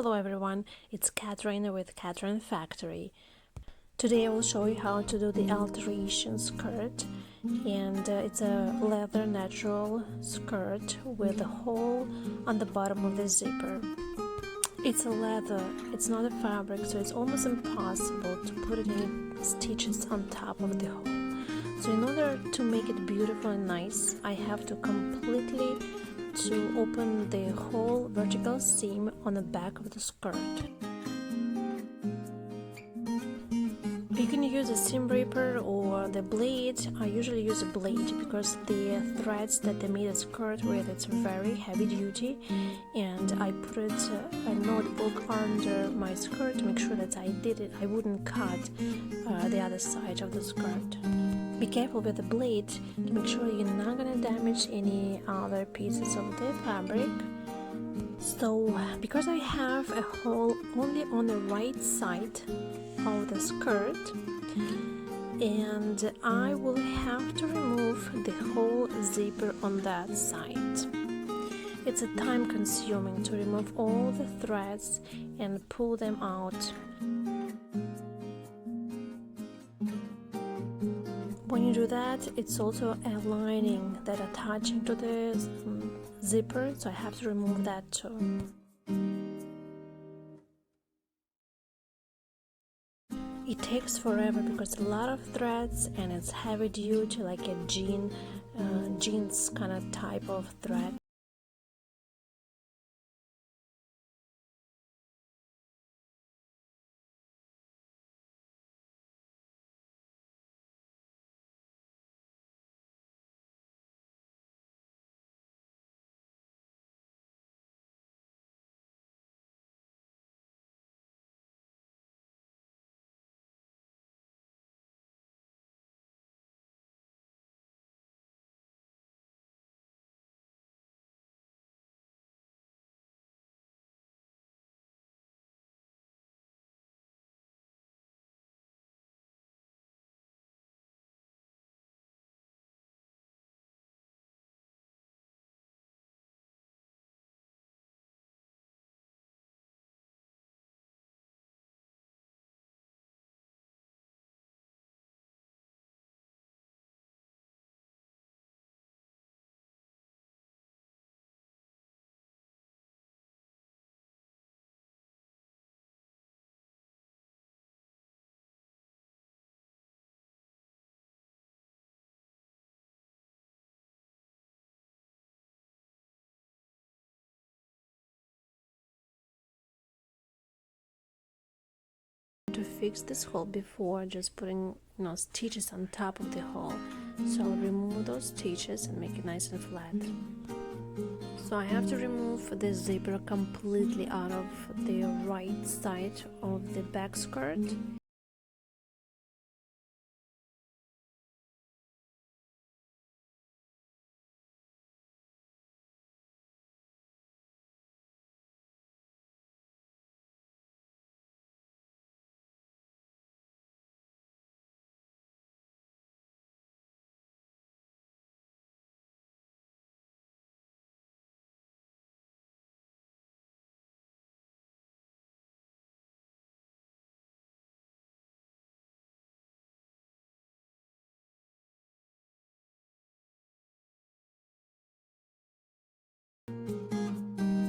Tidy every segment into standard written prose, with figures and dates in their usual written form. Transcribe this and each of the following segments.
Hello everyone, it's Catherine with Catherine Factory. Today I will show you how to do the alteration skirt, and it's a leather natural skirt with a hole on the bottom of the zipper. It's a leather, it's not a fabric, so it's almost impossible to put any stitches on top of the hole. So in order to make it beautiful and nice, I have to completely open the whole vertical seam on the back of the skirt. You can use a seam ripper or the blade. I usually use a blade because the threads that they made a skirt with, it's very heavy duty, and I put a notebook under my skirt to make sure that I wouldn't cut the other side of the skirt. Be careful with the blade to make sure you're not going to damage any other pieces of the fabric. So because I have a hole only on the right side of the skirt, and I will have to remove the whole zipper on that side. It's a time consuming to remove all the threads and pull them out. When you do that, it's also a lining that attaching to the zipper, so I have to remove that too. It takes forever because a lot of threads and it's heavy duty, like a jeans kind of type of thread. To fix this hole before just putting stitches on top of the hole, so I'll remove those stitches and make it nice and flat. So I have to remove the zipper completely out of the right side of the back skirt.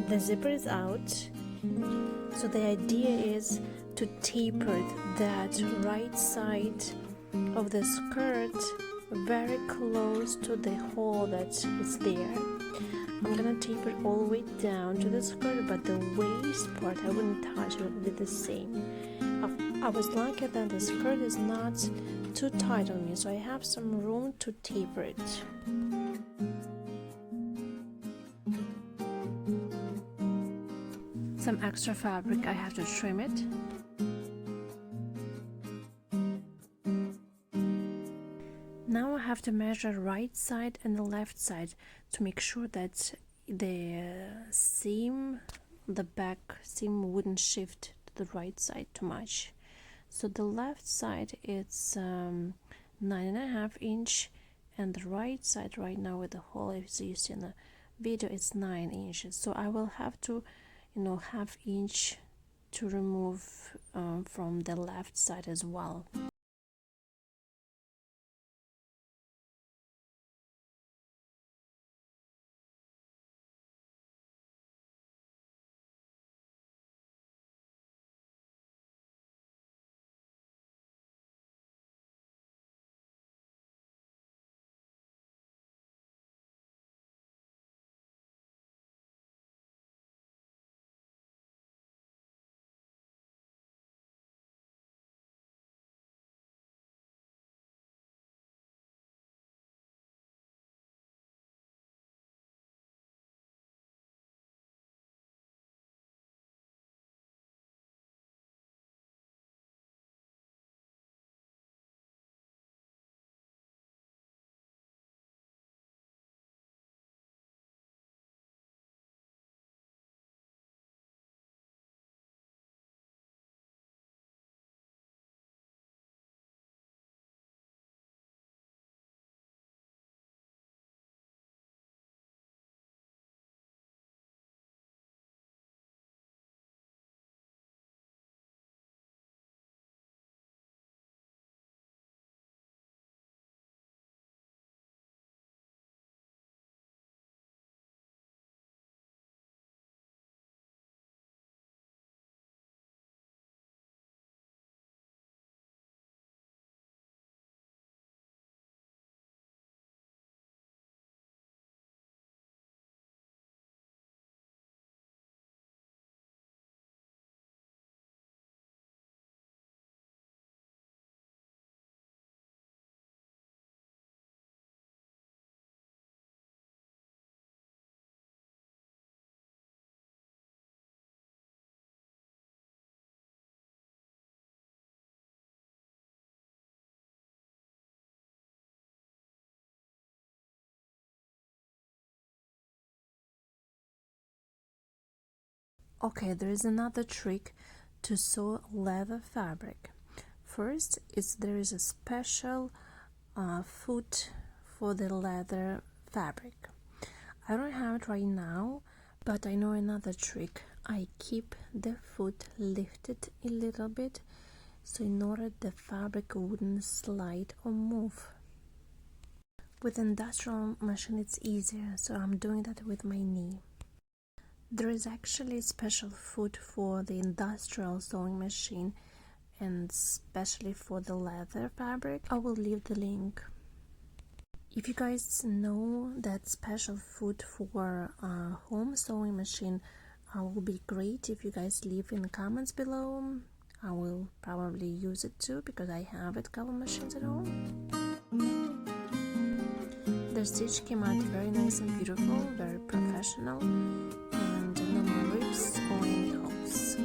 The zipper is out, so the idea is to taper that right side of the skirt very close to the hole that is there. I'm gonna taper all the way down to the skirt, but the waist part I wouldn't touch, it would be the same. I was lucky that the skirt is not too tight on me, so I have some room to taper it. Some extra fabric, I have to trim it. Now I have to measure right side and the left side to make sure that the back seam wouldn't shift to the right side too much. So the left side it's 9.5 inch, and the right side right now with the hole, as you see in the video, it's 9 inches. So I will have to half inch to remove from the left side as well. Okay, there is another trick to sew leather fabric. First, there is a special foot for the leather fabric. I don't have it right now, but I know another trick. I keep the foot lifted a little bit, so in order the fabric wouldn't slide or move. With industrial machine it's easier, so I'm doing that with my knee. There is actually a special foot for the industrial sewing machine and especially for the leather fabric. I will leave the link. If you guys know that special foot for home sewing machine, will be great if you guys leave in the comments below. I will probably use it too because I have a couple machines at home. The stitch came out very nice and beautiful, very professional, and no more rips or any holes.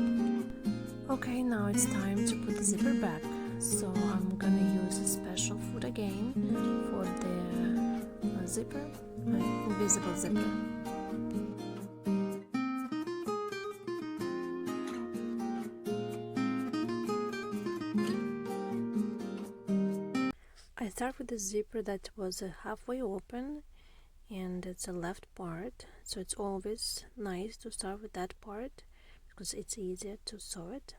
Okay, now it's time to put the zipper back. So I'm gonna use a special foot again for the zipper, invisible zipper. I start with the zipper that was halfway open and it's a left part, so it's always nice to start with that part because it's easier to sew it.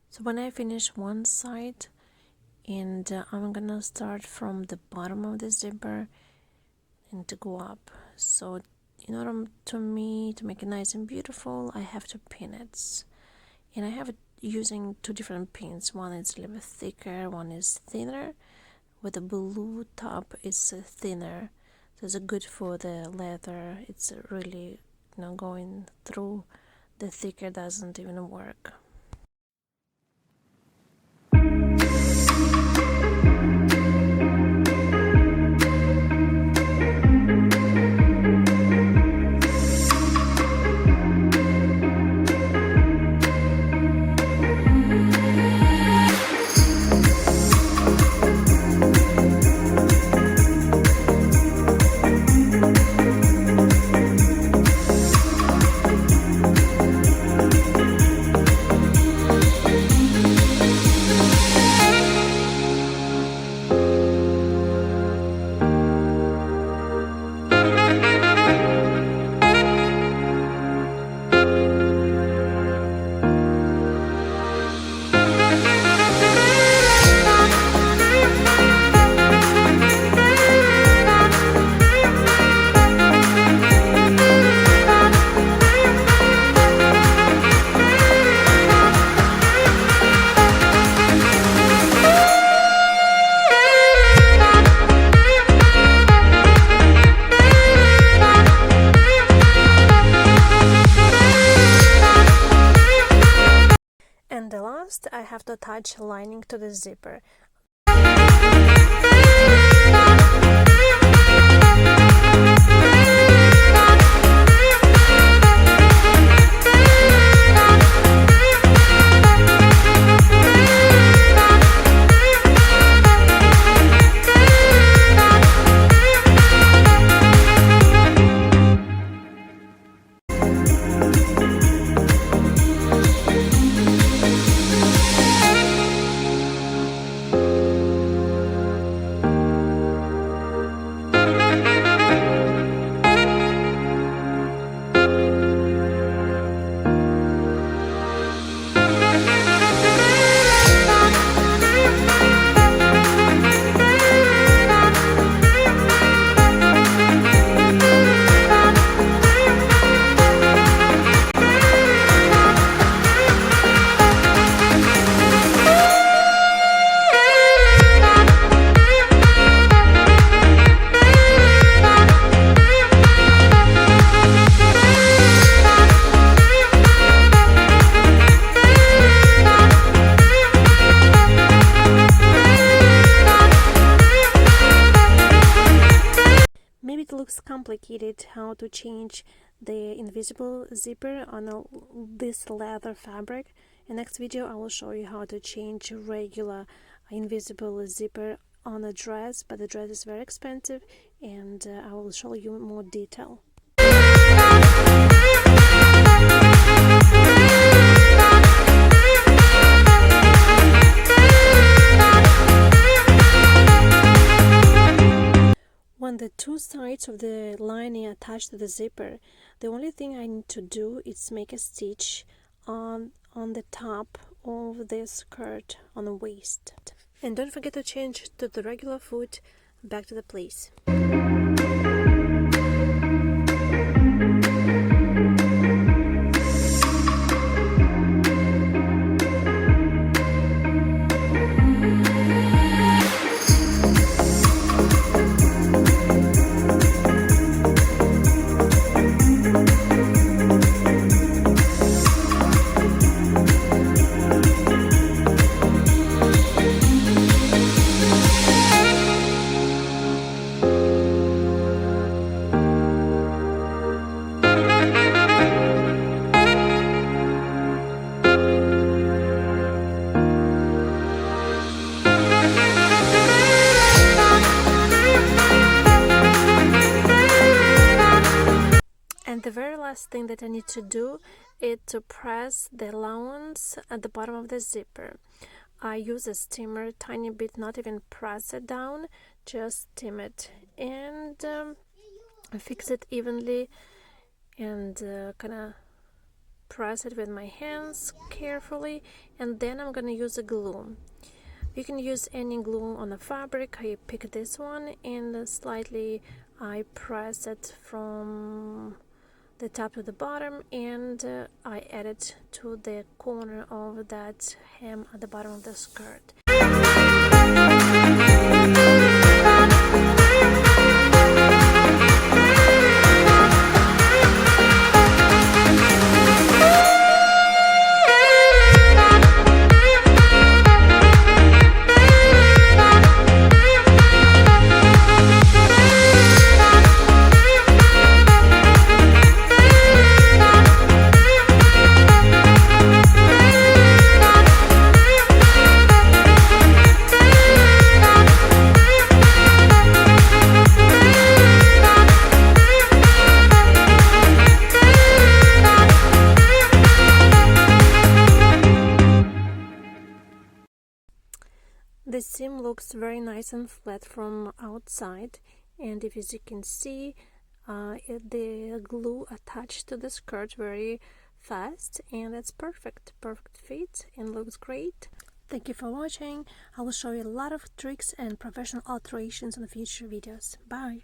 So when I finish one side, and I'm gonna start from the bottom of the zipper and to go up. So in order to make it nice and beautiful, I have to pin it, and I have it using two different pins. One is a little bit thicker, one is thinner. With the blue top, it's thinner, so it's good for the leather. It's really, going through. The thicker doesn't even work. attach lining to the zipper. Maybe it looks complicated how to change the invisible zipper on this leather fabric. In next video I will show you how to change regular invisible zipper on a dress, but the dress is very expensive, and I will show you more detail. When the two sides of the lining are attached to the zipper, the only thing I need to do is make a stitch on the top of the skirt on the waist. And don't forget to change to the regular foot back to the place. And the very last thing that I need to do is to press the allowance at the bottom of the zipper. I use a steamer, tiny bit, not even press it down, just steam it, and fix it evenly, and kind of press it with my hands carefully, and then I'm gonna use a glue. You can use any glue on the fabric. I pick this one and slightly I press it from the top to the bottom, and I add it to the corner of that hem at the bottom of the skirt. The seam looks very nice and flat from outside, and if as you can see, the glue attached to the skirt very fast, and it's perfect fit and looks great. Thank you for watching. I will show you a lot of tricks and professional alterations in the future videos. Bye.